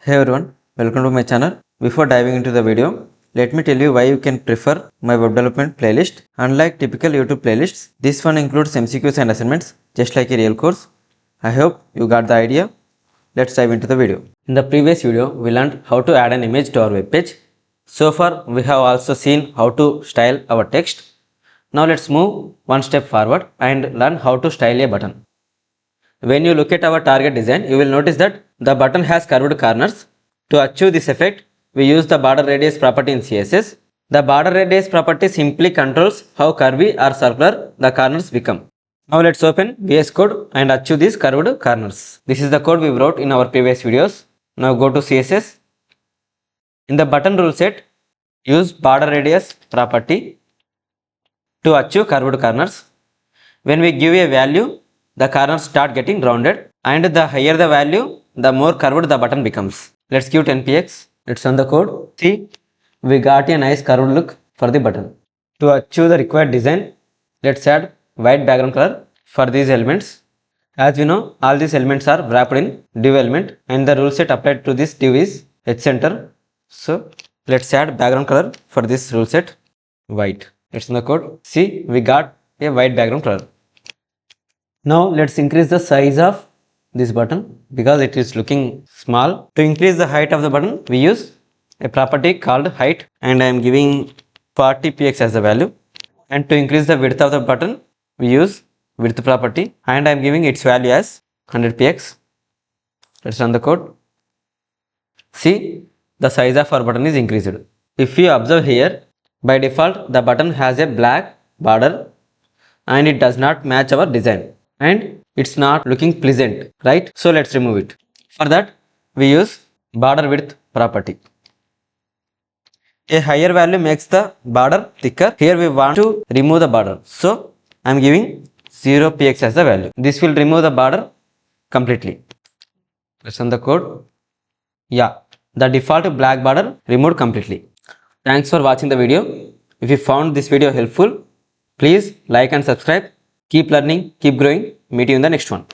Hey everyone, welcome to my channel. Before diving into the video, let me tell you why you can prefer my web development playlist. Unlike typical YouTube playlists, this one includes MCQs and assignments just like a real course. I hope you got the idea. Let's dive into the video. In the previous video, we learned how to add an image to our web page. So far, we have also seen how to style our text. Now let's move one step forward and learn how to style a button. When you look at our target design, you will notice that the button has curved corners. To achieve this effect, we use the border radius property in CSS. The border radius property simply controls how curvy or circular the corners become. Now let's open VS Code and achieve these curved corners. This is the code we wrote in our previous videos. Now go to CSS. In the button rule set, use border radius property to achieve curved corners. When we give a value, the corners start getting rounded, and the higher the value, the more curved the button becomes. Let's give 10px. Let's run the code. See, we got a nice curved look for the button. To achieve the required design, let's add white background color for these elements. As we know, all these elements are wrapped in div element, and the rule set applied to this div is hcenter. So let's add background color for this rule set, white. Let's run the code. See, we got a white background color. Now let's increase the size of this button because it is looking small. To increase the height of the button, we use a property called height, and I am giving 40px as the value. And to increase the width of the button, we use width property, and I am giving its value as 100px. Let's run the code. See, the size of our button is increased. If you observe here, by default the button has a black border and it does not match our design, and it's not looking pleasant, right? So let's remove it. For that, we use border width property. A higher value makes the border thicker. Here we want to remove the border, so I'm giving 0px as the value. This will remove the border completely. Let's run the code. Yeah, the default black border removed completely. Thanks for watching the video. If you found this video helpful, please like and subscribe. Keep learning, keep growing. Meet you in the next one.